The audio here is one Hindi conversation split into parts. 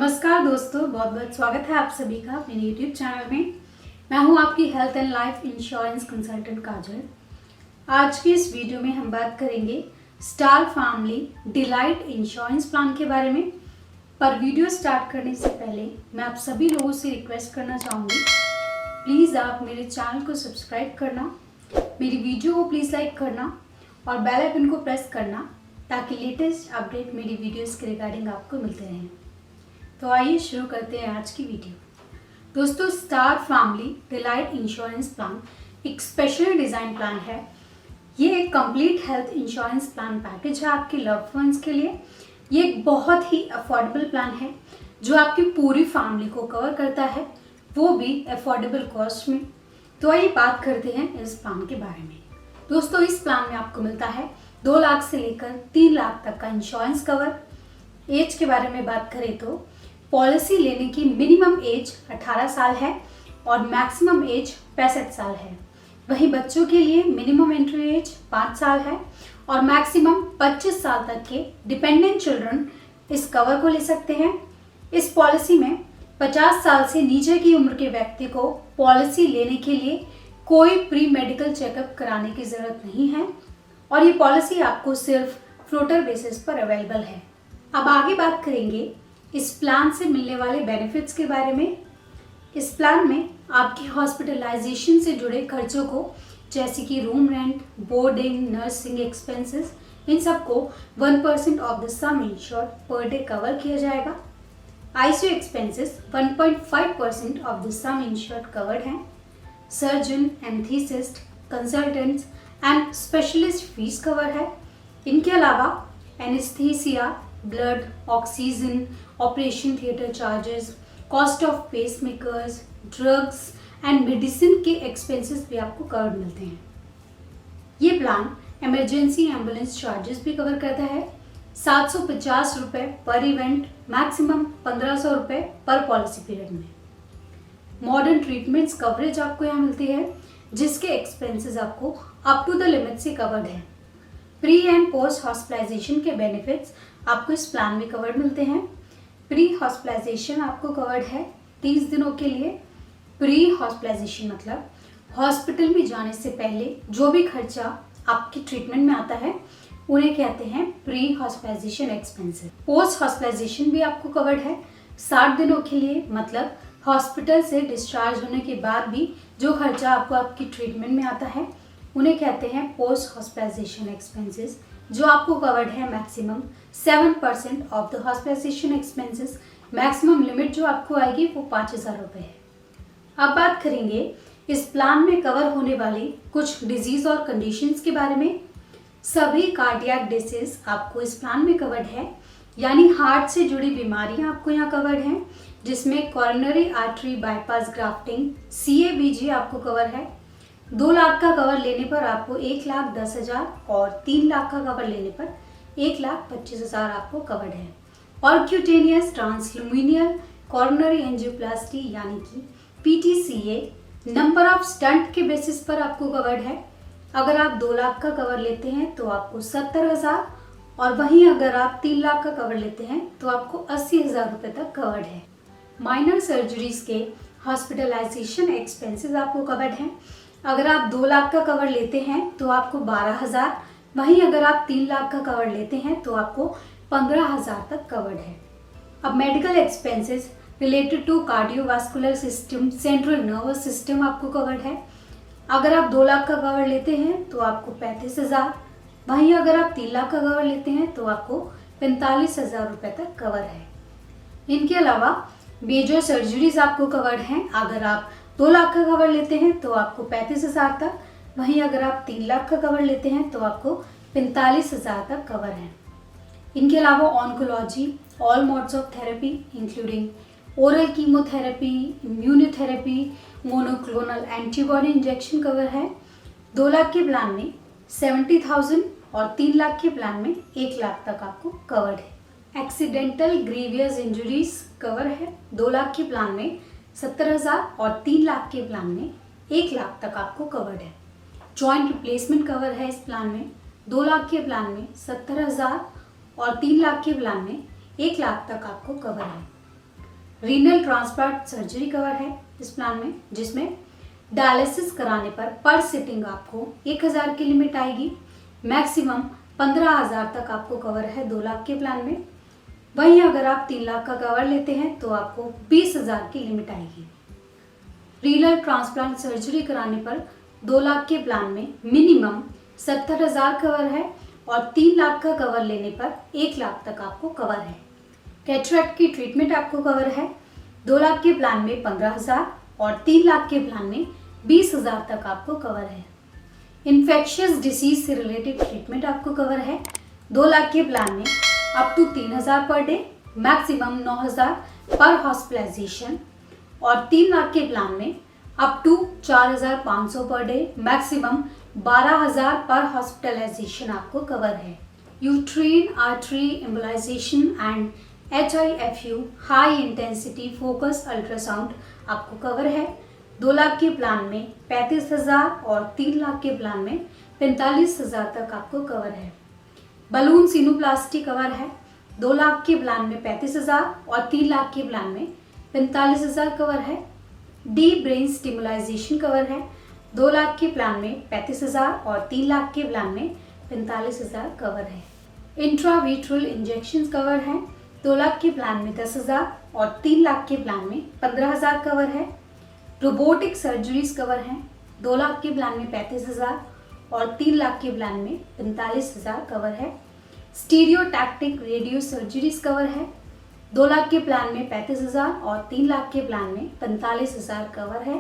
नमस्कार दोस्तों, बहुत बहुत स्वागत है आप सभी का मेरे यूट्यूब चैनल में। मैं हूं आपकी health and life insurance consultant Kajal. आज की इस वीडियो में हम बात करेंगे star family delight insurance plan के बारे में। पर वीडियो स्टार्ट करने से पहले मैं आप सभी लोगों से रिक्वेस्ट करना चाहूँगी, प्लीज़ आप मेरे चैनल को सब्सक्राइब करना, मेरी वीडियो को प्लीज़ लाइक करना और बेल आइकन को प्रेस करना, ताकि लेटेस्ट अपडेट मेरी वीडियोज़ के रिगार्डिंग आपको मिलते रहें। तो आइए शुरू करते हैं आज की वीडियो। दोस्तों, star family delight insurance plan एक स्पेशल डिज़ाइन प्लान है। ये एक complete health insurance plan package है आपके लव्ड वंस के लिए। ये एक बहुत ही अफोर्डेबल प्लान है जो आपकी पूरी फैमिली को कवर करता है, वो भी अफोर्डेबल कॉस्ट में। तो आइए बात करते हैं इस प्लान के बारे में। दोस्तों, इस प्लान में आपको मिलता है 2 लाख से लेकर 3 लाख तक का इंश्योरेंस कवर। एज के बारे में बात करें तो पॉलिसी लेने की मिनिमम एज 18 साल है और मैक्सिमम एज 65 साल है। वहीं बच्चों के लिए मिनिमम एंट्री एज 5 साल है और मैक्सिमम 25 साल तक के डिपेंडेंट चिल्ड्रन इस कवर को ले सकते हैं। इस पॉलिसी में 50 साल से नीचे की उम्र के व्यक्ति को पॉलिसी लेने के लिए कोई प्री मेडिकल चेकअप कराने की ज़रूरत नहीं है और ये पॉलिसी आपको सिर्फ फ्लोटर बेसिस पर अवेलेबल है। अब आगे बात करेंगे इस प्लान से मिलने वाले बेनिफिट्स के बारे में। इस प्लान में आपकी हॉस्पिटलाइजेशन से जुड़े खर्चों को, जैसे कि room rent, boarding, nursing expenses, इन सबको 1% of the sum insured per day cover किया जाएगा। ICU expenses 1.5% of the sum insured covered हैं। Surgeon, anaesthetist, consultants and specialist fees cover है। इनके अलावा anaesthesia, blood, oxygen, operation theatre charges, cost of pacemakers, drugs and medicine के एक्सपेंसेस भी आपको कवर मिलते हैं। ये प्लान इमरजेंसी एम्बुलेंस चार्जेस भी कवर करता है। 750 रुपये पर इवेंट, मैक्सिमम 1500 रुपये पर पॉलिसी पीरियड में। मॉडर्न ट्रीटमेंट्स कवरेज आपको यहाँ मिलती है, जिसके एक्सपेंसेस आपको अप टू द लिमिट से कवर्ड है। प्री एंड पोस्ट हॉस्पिटलाइजेशन के बेनिफिट्स आपको इस प्लान में कवर्ड मिलते हैं। प्री हॉस्पिटलाइजेशन आपको कवर्ड है 30 दिनों के लिए। प्री हॉस्पिटलाइजेशन मतलब हॉस्पिटल में जाने से पहले जो भी खर्चा आपकी ट्रीटमेंट में आता है उन्हें कहते हैं pre hospitalisation expenses. Post hospitalisation भी आपको कवर्ड है 60 दिनों के लिए, मतलब हॉस्पिटल से डिस्चार्ज होने के बाद भी जो खर्चा आपको आपकी ट्रीटमेंट में आता है उन्हें कहते हैं पोस्ट हॉस्पिटलाइजेशन एक्सपेंसेस, जो आपको कवर्ड है maximum 7% of the hospitalisation expenses. Maximum limit जो आपको आएगी वो 5000 रुपये है। अब बात करेंगे इस प्लान में कवर होने वाली कुछ डिजीज और कंडीशंस के बारे में। सभी कार्डियक डिसीज आपको इस प्लान में कवर्ड है, यानी हार्ट से जुड़ी बीमारियां आपको यहाँ कवर्ड हैं, जिसमें coronary artery bypass grafting CABG आपको कवर है। 2 लाख का कवर लेने पर आपको 1,10,000 और 3 लाख का कवर लेने पर 1,25,000 आपको कवर्ड है। और क्यूटेनियस ट्रांसल्यूमिनियल कॉरोनरी एंजियोप्लास्टी यानी कि PTCA नंबर ऑफ स्टंट के बेसिस पर आपको कवर्ड है। अगर आप 2 लाख का कवर लेते हैं तो आपको 70,000 और वहीं अगर आप 3 लाख का कवर लेते हैं तो आपको 80,000 रुपये तक कवर्ड है। माइनर सर्जरीज के हॉस्पिटलाइजेशन एक्सपेंसेस आपको कवर्ड हैं। अगर आप 2 लाख का कवर लेते हैं तो आपको 12,000, वहीं अगर आप 3 लाख का कवर लेते हैं तो आपको 15,000 तक कवर्ड है। अब medical expenses related to cardiovascular system, central nervous system आपको कवर्ड है। अगर आप 2 लाख का कवर लेते हैं तो आपको 35,000, वहीं अगर आप 3 लाख का कवर लेते हैं तो आपको 45,000 रुपये तक कवर है। इनके अलावा मेजर सर्जरीज आपको कवर्ड हैं। अगर आप 2 लाख का कवर लेते हैं तो आपको 35,000 तक, वहीं अगर आप 3 लाख का कवर लेते हैं तो आपको 45,000 तक कवर है। इनके अलावा oncology, all modes of therapy including oral chemotherapy, immunotherapy, monoclonal antibody injection cover है। 2 लाख के प्लान में 70,000 और 3 लाख के प्लान में 1 लाख तक आपको कवर्ड है। एक्सीडेंटल ग्रीवियस इंजरीज कवर है 2 लाख के प्लान में 70,000 और 3 लाख के प्लान में 1 लाख तक आपको कवर्ड है। जॉइंट रिप्लेसमेंट कवर है इस प्लान में 2 लाख के प्लान में 70,000 और 3 लाख के प्लान में 1 लाख तक आपको कवर है। रीनल ट्रांसप्लांट सर्जरी कवर है इस प्लान में, जिसमें डायलिसिस कराने पर सिटिंग आपको 1000 की लिमिट आएगी। मैक्सिमम 15,000 तक आपको कवर है 2 लाख के प्लान में। वहीं अगर आप 3 लाख का कवर लेते हैं तो आपको 20,000 की लिमिट आएगी। रीनल ट्रांसप्लांट सर्जरी कराने पर 2 लाख के प्लान में मिनिमम 70,000 कवर है और 3 लाख का कवर लेने पर 1 लाख तक आपको कवर है। कैटरेक्ट की ट्रीटमेंट आपको कवर है 2 लाख के प्लान में 15,000 और 3 लाख के प्लान में 20,000 तक आपको कवर है। इन्फेक्शियस डिसीज से रिलेटेड ट्रीटमेंट आपको कवर है 2 लाख के प्लान में up to 3,000 per day, maximum 9,000 पर हॉस्पिटलाइजेशन, और 3 लाख के प्लान में up to 4,500 per day, maximum 12,000 पर हॉस्पिटलाइजेशन आपको कवर है। Uterine artery embolisation and HIFU high intensity focus ultrasound आपको कवर है 2 लाख के प्लान में 35,000 और 3 लाख के प्लान में 45,000 तक आपको कवर है। बलून सिनोप्लास्टी कवर है 2 लाख के प्लान में 35,000 और 3 लाख के प्लान में 45,000 कवर है। डीप ब्रेन स्टिमुलाइजेशन कवर है 2 लाख के प्लान में 35,000 और 3 लाख के प्लान में 45,000 कवर है। इंट्राविट्रल इंजेक्शन कवर है 2 लाख के प्लान में 10,000 और 3 लाख के प्लान में 15,000 कवर है। रोबोटिक सर्जरीज कवर हैं 2 लाख के प्लान में 35,000 और 3 लाख के प्लान में 45,000 कवर है। स्टीरियोटैक्टिक रेडियो सर्जरीज कवर है 2 लाख के प्लान में 35,000 और 3 लाख के प्लान में 45,000 कवर है।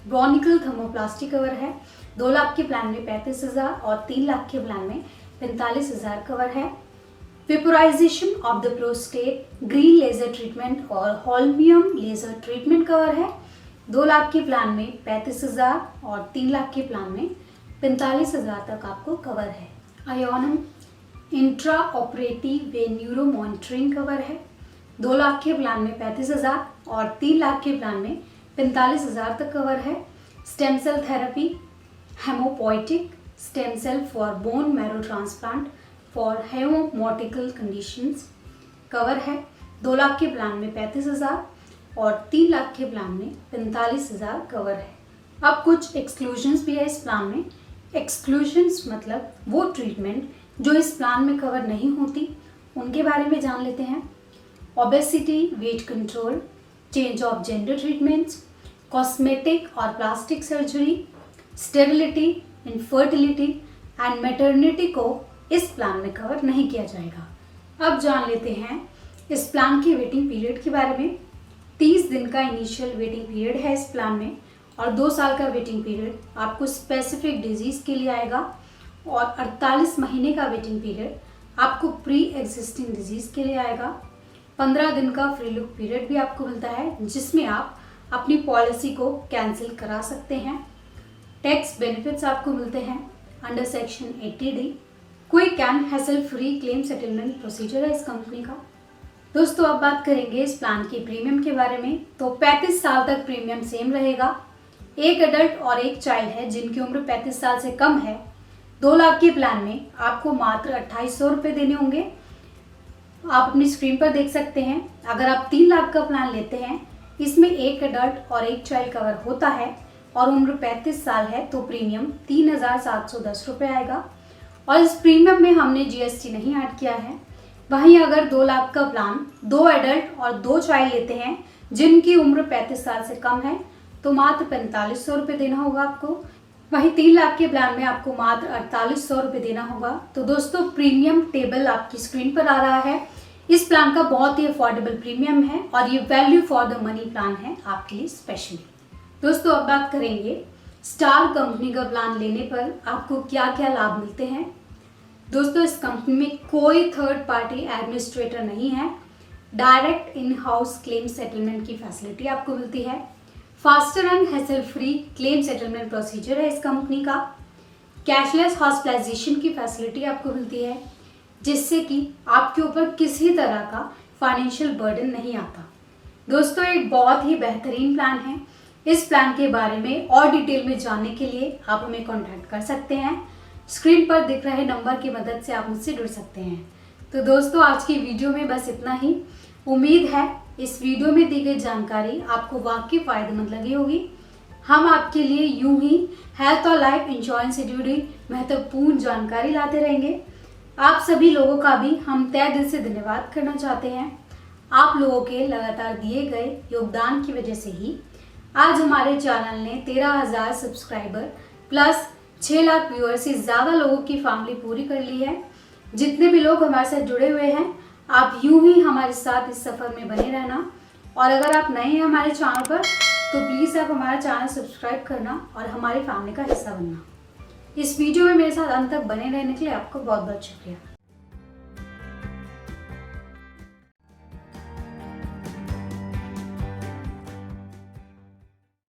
ब्रोनिकल थर्मोप्लास्टी कवर है 2 लाख के प्लान में 35,000 और 3 लाख के प्लान में 45,000 कवर है। Vaporisation of the prostate green laser treatment और होल्मियम लेजर ट्रीटमेंट कवर है 2 लाख के प्लान में 35,000 और 3 लाख के प्लान में 45,000 तक आपको कवर है। आयोनम इंट्रा ऑपरेटिव वे न्यूरो मॉनिटरिंग कवर है 2 लाख के प्लान में 35,000 और 3 लाख के प्लान में 45,000 तक कवर है। Stem cell therapy haemopoietic stem cell for bone marrow transplant for haematological conditions cover है 2 लाख के प्लान में 35,000 और 3 लाख के प्लान में 45,000 कवर है। अब कुछ एक्सक्लूजन्स भी है इस प्लान में। एक्सक्लूजन्स मतलब वो ट्रीटमेंट जो इस प्लान में कवर नहीं होती, उनके बारे में जान लेते हैं। Obesity, weight control, change of gender treatments, cosmetic और plastic surgery, sterility, infertility and maternity को इस प्लान में कवर नहीं किया जाएगा। अब जान लेते हैं इस प्लान की वेटिंग पीरियड के बारे में। 30 दिन का इनिशियल वेटिंग पीरियड है इस प्लान में और 2 साल का वेटिंग पीरियड आपको स्पेसिफिक डिजीज़ के लिए आएगा और 48 महीने का वेटिंग पीरियड आपको प्री एग्जिस्टिंग डिजीज़ के लिए आएगा। 15 दिन का फ्री लुक पीरियड भी आपको मिलता है जिसमें आप अपनी पॉलिसी को कैंसिल करा सकते हैं। टैक्स बेनिफिट्स आपको मिलते हैं under section 80D। Quick and hassle free claim settlement procedure है इस कंपनी का। दोस्तों अब बात करेंगे इस प्लान की प्रीमियम के बारे में। तो 35 साल तक प्रीमियम सेम रहेगा। एक एडल्ट और एक चाइल्ड है जिनकी उम्र 35 साल से कम है। 2 लाख के प्लान में आपको मात्र 2,800 रुपये देने होंगे। आप अपनी स्क्रीन पर देख सकते हैं। अगर आप 3 लाख का प्लान लेते हैं, इसमें एक एडल्ट और एक चाइल्ड कवर होता है और उम्र 35 साल है तो प्रीमियम 3,710 रुपये आएगा और इस प्रीमियम में हमने GST नहीं ऐड किया है। वहीं अगर 2 लाख का प्लान 2 एडल्ट और 2 चाइल्ड लेते हैं जिनकी उम्र 35 साल से कम है तो मात्र 4,500 रुपये देना होगा आपको। वहीं 3 लाख के प्लान में आपको मात्र 4,800 रुपये देना होगा। तो दोस्तों प्रीमियम टेबल आपकी स्क्रीन पर आ रहा है। इस प्लान का बहुत ही अफोर्डेबल प्रीमियम है और ये value for the money plan है आपके लिए स्पेशली। दोस्तों अब बात करेंगे स्टार कंपनी का प्लान लेने पर आपको क्या क्या लाभ मिलते हैं। दोस्तों इस कंपनी में कोई थर्ड पार्टी एडमिनिस्ट्रेटर नहीं है। Direct in house claim settlement की फैसिलिटी आपको मिलती है। Faster and hassle free claim settlement procedure है इस कंपनी का। कैशलेस हॉस्पिटलाइजेशन की फैसिलिटी आपको मिलती है जिससे कि आपके ऊपर किसी तरह का फाइनेंशियल बर्डन नहीं आता। दोस्तों एक बहुत ही बेहतरीन प्लान है। इस प्लान के बारे में और डिटेल में जानने के लिए आप हमें कॉन्टैक्ट कर सकते हैं। स्क्रीन पर दिख रहे नंबर की मदद से आप मुझसे जुड़ सकते हैं। तो दोस्तों आज की वीडियो में बस इतना ही। उम्मीद है इस वीडियो में दी गई जानकारी आपको वाकई फायदेमंद लगी होगी। हम आपके लिए यूं ही हेल्थ और लाइफ इंश्योरेंस से जुड़ी महत्वपूर्ण जानकारी लाते रहेंगे। आप सभी लोगों का भी हम तहे दिल से धन्यवाद करना चाहते हैं। आप लोगों के लगातार दिए गए योगदान की वजह से ही आज हमारे चैनल ने 13,000 सब्सक्राइबर प्लस 6 लाख व्यूअर से ज़्यादा लोगों की फैमिली पूरी कर ली है। जितने भी लोग हमारे साथ जुड़े हुए हैं, आप यूं ही हमारे साथ इस सफ़र में बने रहना। और अगर आप नए हैं हमारे चैनल पर तो प्लीज़ आप हमारा चैनल सब्सक्राइब करना और हमारी फैमिली का हिस्सा बनना। इस वीडियो में मेरे साथ अंत तक बने रहने के लिए आपका बहुत बहुत शुक्रिया।